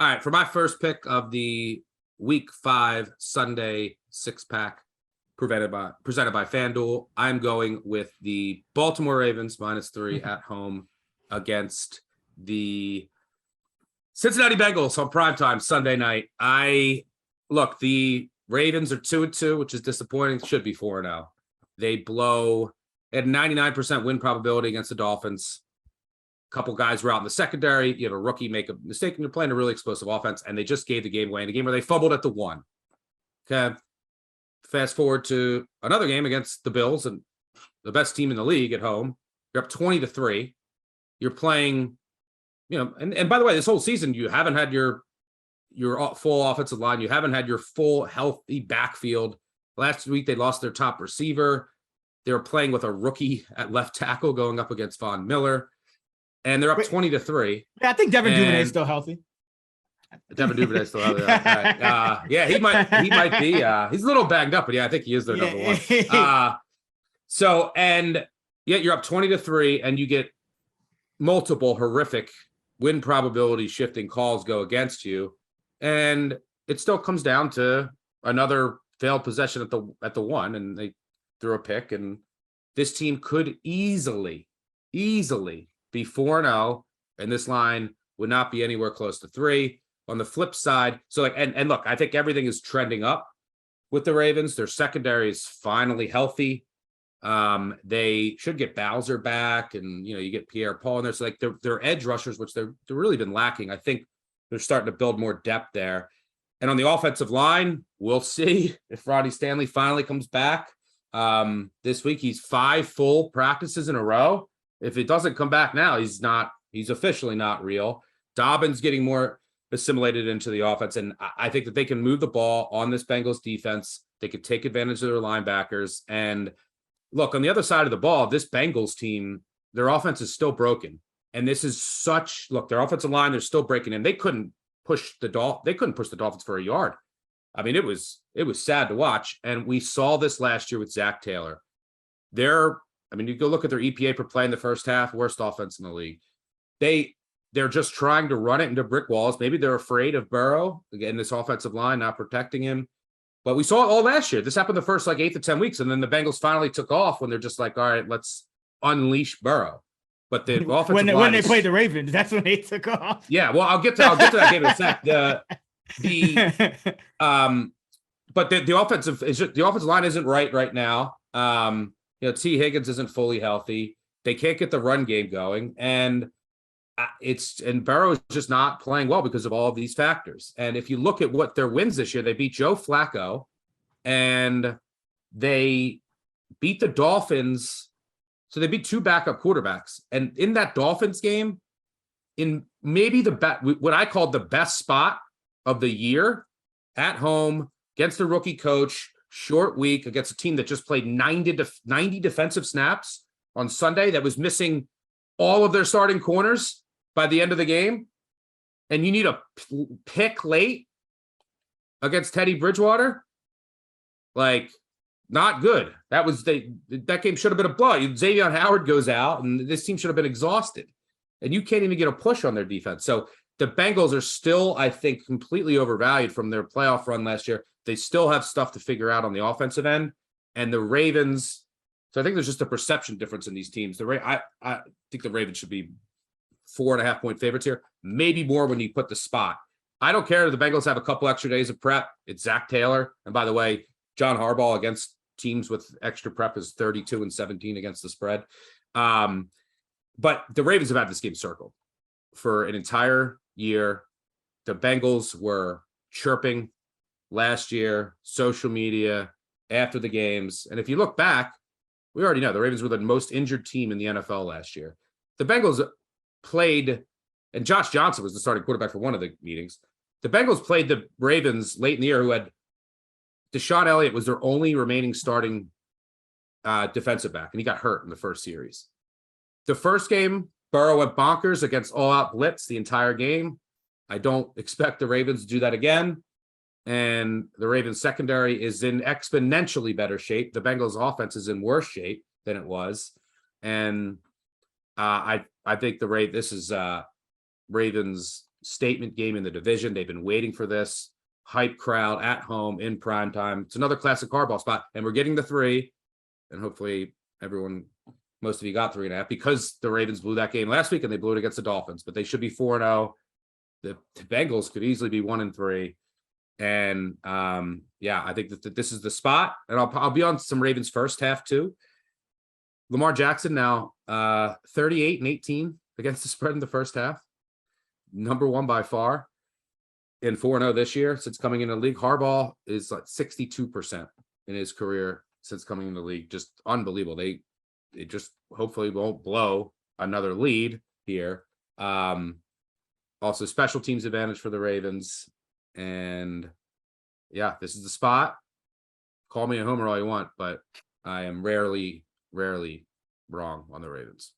All right, for my first pick of the Week 5 Sunday six-pack presented by FanDuel, I'm going with the Baltimore Ravens -3 at home against the Cincinnati Bengals on primetime Sunday night. Look, the Ravens are 2-2, which is disappointing. Should be 4-0. They had 99% win probability against the Dolphins. Couple guys were out in the secondary. You have a rookie make a mistake, and you're playing a really explosive offense, and they just gave the game away in a game where they fumbled at the 1. Okay. Fast forward to another game against the Bills, and the best team in the league at home. You're up 20-3. You're playing, and by the way, this whole season, you haven't had your full offensive line. You haven't had your full healthy backfield. Last week, they lost their top receiver. They were playing with a rookie at left tackle going up against Von Miller. And they're up 20-3. Yeah, I think Devin Duvernay's still healthy. Devin Duvernay's still healthy. Right. Yeah, he might be. He's a little banged up, but yeah, I think he is their number one. You're up 20-3, and you get multiple horrific win probability shifting calls go against you, and it still comes down to another failed possession at the 1, and they threw a pick, and this team could easily be 4-0, and this line would not be anywhere close to 3. On the flip side, and look, I think everything is trending up with the Ravens. Their secondary is finally healthy. They should get Bowser back, and you get Pierre-Paul in there. So their edge rushers, which they've really been lacking. I think they're starting to build more depth there. And on the offensive line, we'll see if Ronnie Stanley finally comes back. This week, he's 5 full practices in a row. If it doesn't come back now, he's officially not real. Dobbins getting more assimilated into the offense. And I think that they can move the ball on this Bengals defense. They could take advantage of their linebackers. And look, on the other side of the ball, this Bengals team, their offense is still broken. And this is their offensive line, they're still breaking in. They couldn't push the Dolphins for a yard. I mean, it was sad to watch. And we saw this last year with Zach Taylor. You go look at their EPA per play in the first half, worst offense in the league. They're just trying to run it into brick walls. Maybe they're afraid of Burrow, again, this offensive line not protecting him. But we saw it all last year. This happened the first 8 to 10 weeks, and then the Bengals finally took off when they're just like, all right, let's unleash Burrow. But the offensive line when they played the Ravens, that's when they took off. Yeah, well, I'll get to that game in a sec. But the offensive line isn't right now. T. Higgins isn't fully healthy. They can't get the run game going, and Burrow is just not playing well because of all of these factors. And if you look at what their wins this year, they beat Joe Flacco, and they beat the Dolphins. So they beat 2 backup quarterbacks, and in that Dolphins game, in maybe what I called the best spot of the year, at home against the rookie coach. Short week against a team that just played 90 defensive snaps on Sunday, that was missing all of their starting corners by the end of the game. And you need a pick late against Teddy Bridgewater. Not good. That game should have been a blowout. Xavier Howard goes out, and this team should have been exhausted. And you can't even get a push on their defense. So the Bengals are still, I think, completely overvalued from their playoff run last year. They still have stuff to figure out on the offensive end. And the Ravens, so I think there's just a perception difference in these teams. I think the Ravens should be 4.5-point favorites here, maybe more when you put the spot. I don't care if the Bengals have a couple extra days of prep. It's Zach Taylor. And by the way, John Harbaugh against teams with extra prep is 32-17 against the spread. But the Ravens have had this game circled for an entire year. The Bengals were chirping last year, social media, after the games. And if you look back, we already know the Ravens were the most injured team in the NFL last year. The Bengals played, and Josh Johnson was the starting quarterback for one of the meetings. The Bengals played the Ravens late in the year, who had Deshaun Elliott was their only remaining starting defensive back, and he got hurt in the first series. The first game, Burrow went bonkers against all-out blitz the entire game. I don't expect the Ravens to do that again. And the Ravens secondary is in exponentially better shape. The Bengals offense is in worse shape than it was. And I think this is Ravens statement game in the division. They've been waiting for this hype crowd at home in prime time. It's another classic hardball spot, and we're getting the 3, and hopefully most of you got 3.5 because the Ravens blew that game last week and they blew it against the Dolphins, but they should be 4-0. The Bengals could easily be 1-3. And I think that this is the spot, and I'll be on some Ravens first half too. Lamar Jackson now 38-18 against the spread in the first half, number 1 by far, in 4-0 this year since coming into the league. Harbaugh is like 62% in his career since coming into the league. Just unbelievable. They just hopefully won't blow another lead here. Also special teams advantage for the Ravens. And yeah, this is the spot. Call me a homer all you want, but I am rarely wrong on the Ravens.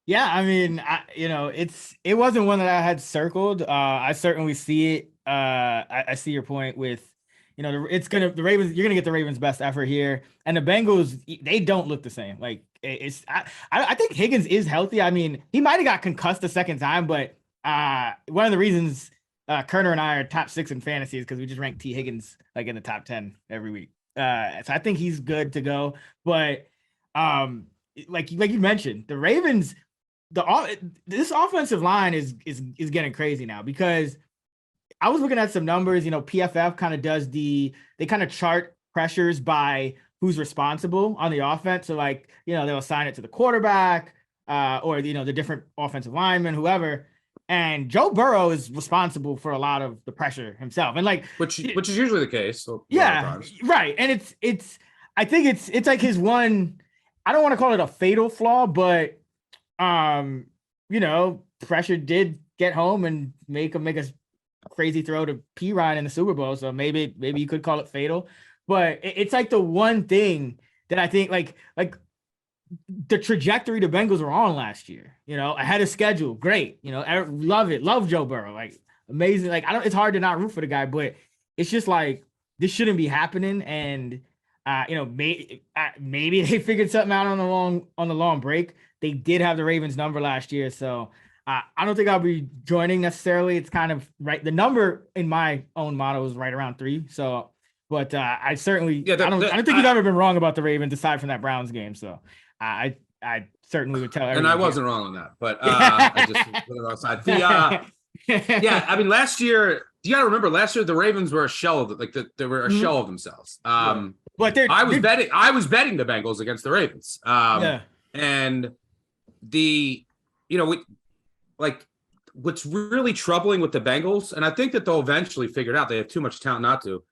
Yeah, I mean, it wasn't one that I had circled. I certainly see it. I see your point with, the Ravens. You're gonna get the Ravens' best effort here, and the Bengals. They don't look the same. Like I think Higgins is healthy. I mean, he might have got concussed the second time, but one of the reasons Kerner and I are top 6 in fantasy is because we just rank T. Higgins like in the top 10 every week. So I think he's good to go. But like you mentioned, the Ravens, this offensive line is getting crazy now, because I was looking at some numbers. PFF kind of does they kind of chart pressures by who's responsible on the offense. So like, they'll assign it to the quarterback or the different offensive linemen, whoever. And Joe Burrow is responsible for a lot of the pressure himself, and like which is usually the case. So yeah, right. And I think it's like his one. I don't want to call it a fatal flaw, but pressure did get home and make a crazy throw to P. Ryan in the Super Bowl. So maybe you could call it fatal, but it's like the one thing that I think like the trajectory the Bengals were on last year, ahead of schedule. Great. I love it. Love Joe Burrow. Like amazing. Like it's hard to not root for the guy, but it's just like, this shouldn't be happening. And, maybe they figured something out on the long break. They did have the Ravens number last year. So I don't think I'll be joining necessarily. It's kind of right. The number in my own model is right around 3. So, but I certainly, I don't think you've ever been wrong about the Ravens aside from that Browns game. So I certainly would tell everyone. And I wasn't wrong on that, but I just put it outside. Yeah, I mean, last year, you got to remember, last year the Ravens were a shell of they were a shell of themselves. But I was betting the Bengals against the Ravens. And what's really troubling with the Bengals, and I think that they'll eventually figure it out. They have too much talent not to,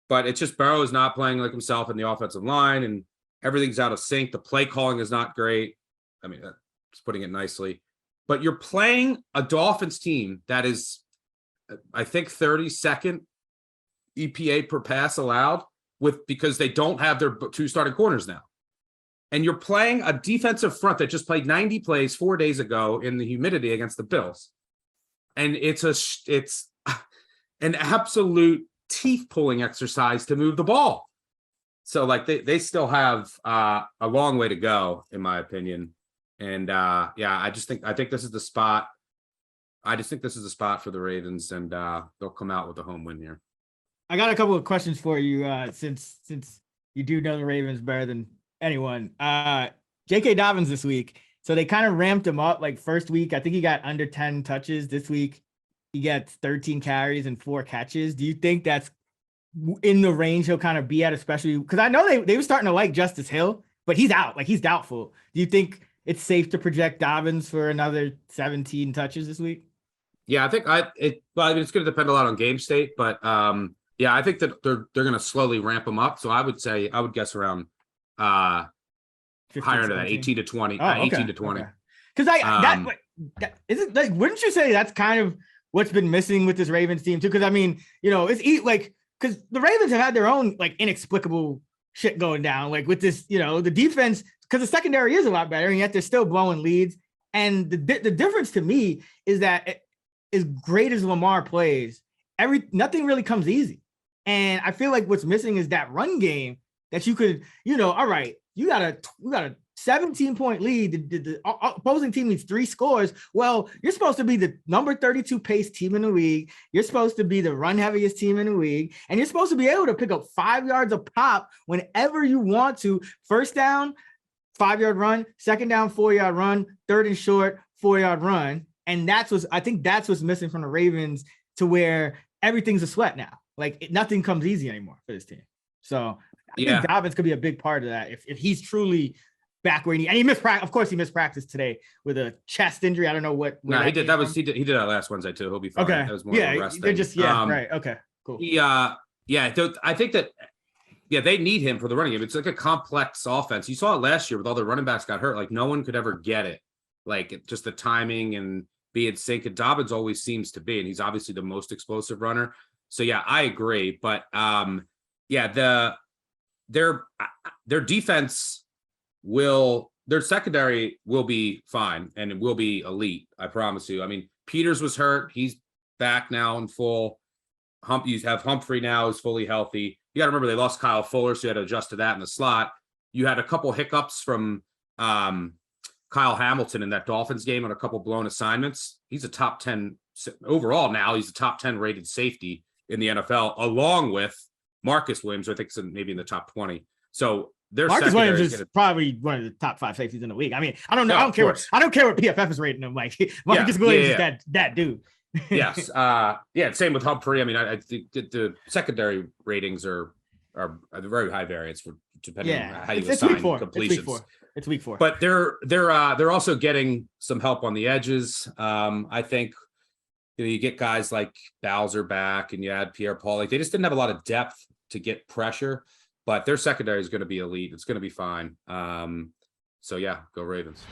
but it's just Burrow is not playing like himself in the offensive line, and everything's out of sync. The play calling is not great. I mean, that's putting it nicely. But you're playing a Dolphins team that is, I think, 32nd EPA per pass allowed because they don't have their 2 starting corners now. And you're playing a defensive front that just played 90 plays 4 days ago in the humidity against the Bills. And it's an absolute teeth-pulling exercise to move the ball. So like they still have a long way to go, in my opinion. And I think this is the spot. I just think this is the spot for the Ravens, and they'll come out with a home win here. I got a couple of questions for you, since you do know the Ravens better than anyone. J.K. Dobbins this week. So they kind of ramped him up. Like first week, I think he got under 10 touches. This week, he gets 13 carries and 4 catches. Do you think that's in the range he'll kind of be at, especially because I know they were starting to like Justice Hill, but he's out. Like he's doubtful. Do you think it's safe to project Dobbins for another 17 touches this week? Yeah, I think it's going to depend a lot on game state, but I think that they're going to slowly ramp him up. So I would guess around 15, higher than that, 18 to 20, 18 to 20. Because that isn't like, wouldn't you say that's kind of what's been missing with this Ravens team too? Because I mean, it's like, because the Ravens have had their own like inexplicable shit going down, like with this, the defense, because the secondary is a lot better, and yet they're still blowing leads. And the difference to me is that as great as Lamar plays, nothing really comes easy. And I feel like what's missing is that run game that you could, all right, we got a 17-point lead. The opposing team needs 3 scores. Well, you're supposed to be the number 32 pace team in the league. You're supposed to be the run heaviest team in the league. And you're supposed to be able to pick up 5 yards a pop whenever you want to. First down, 5-yard run, second down, 4-yard run, third and short, 4-yard run. And that's what's missing from the Ravens, to where everything's a sweat now. Like nothing comes easy anymore for this team. So I think Dobbins could be a big part of that if he's truly back where he needs. And he missed practice. Of course, he missed practice today with a chest injury. I don't know what. No, he did. He did that last Wednesday too. He'll be fine. Okay. That was more of a rest thing. Right. Okay. Cool. I think that. Yeah, they need him for the running game. It's like a complex offense. You saw it last year with all the running backs got hurt. Like no one could ever get it. Like just the timing and be in sync. And Dobbins always seems to be, and he's obviously the most explosive runner. So yeah, I agree. But their defense their secondary will be fine and it will be elite. I promise you. I mean, Peters was hurt. He's back now in full. You have Humphrey now is fully healthy. You got to remember they lost Kyle Fuller, so you had to adjust to that in the slot. You had a couple hiccups from Kyle Hamilton in that Dolphins game on a couple blown assignments. He's a top 10 overall now. He's a top 10 rated safety in the NFL, along with Marcus Williams, who I think is maybe in the top 20. So Marcus Williams is probably one of the top 5 safeties in the league. I mean, I don't know. I don't care what PFF is rating him. Like Marcus Williams is that dude. Yes. Same with Humphrey. I mean, I think the secondary ratings are very high variance for depending on how you assign completions. It's week 4. But they're also getting some help on the edges. I think you get guys like Bowser back and you add Pierre-Paul. Like they just didn't have a lot of depth to get pressure, but their secondary is going to be elite. It's going to be fine. So yeah, go Ravens.